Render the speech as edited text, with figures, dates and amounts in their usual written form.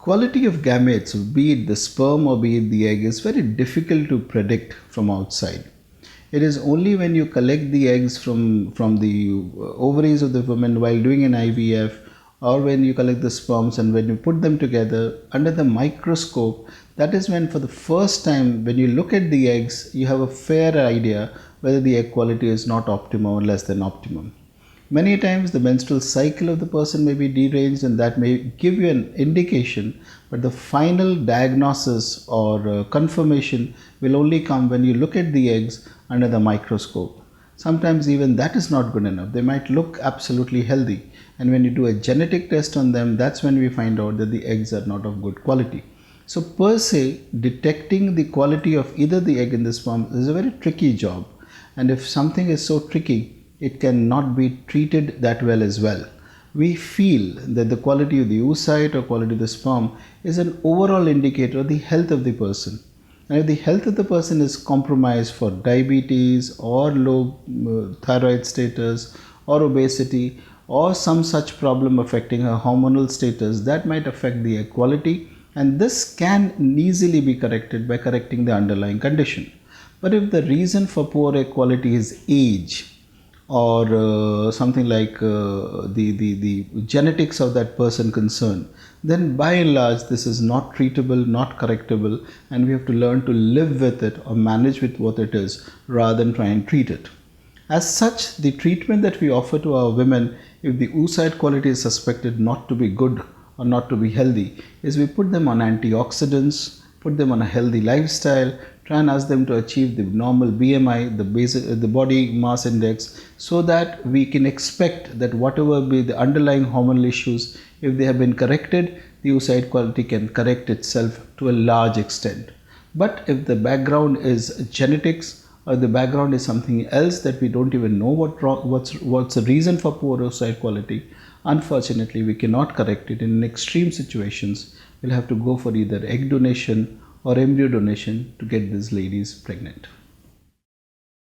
quality of gametes, be it the sperm or be it the egg, is very difficult to predict from outside. It is only when you collect the eggs from the ovaries of the woman while doing an IVF, or when you collect the sperms and when you put them together under the microscope, that is when for the first time when you look at the eggs, you have a fair idea whether the egg quality is not optimum or less than optimum. Many times the menstrual cycle of the person may be deranged and that may give you an indication, but the final diagnosis or confirmation will only come when you look at the eggs under the microscope. Sometimes even that is not good enough. They might look absolutely healthy, and when you do a genetic test on them, that's when we find out that the eggs are not of good quality. So per se, detecting the quality of either the egg and the sperm is a very tricky job, and if something is so tricky, it cannot be treated that well as well. We feel that the quality of the oocyte or quality of the sperm is an overall indicator of the health of the person. And if the health of the person is compromised for diabetes or low thyroid status or obesity or some such problem affecting her hormonal status, that might affect the egg quality, and this can easily be corrected by correcting the underlying condition. But if the reason for poor egg quality is age, or something like the genetics of that person concerned, then by and large this is not treatable, not correctable, and we have to learn to live with it or manage with what it is rather than try and treat it. As such, the treatment that we offer to our women, if the oocyte quality is suspected not to be good or not to be healthy, is we put them on antioxidants, put them on a healthy lifestyle, try and ask them to achieve the normal BMI, the body mass index, so that we can expect that whatever be the underlying hormonal issues, if they have been corrected, the oocyte quality can correct itself to a large extent. But if the background is genetics, or the background is something else that we don't even know what's the reason for poor oocyte quality, unfortunately we cannot correct it. In extreme situations, we'll have to go for either egg donation or embryo donation to get these ladies pregnant.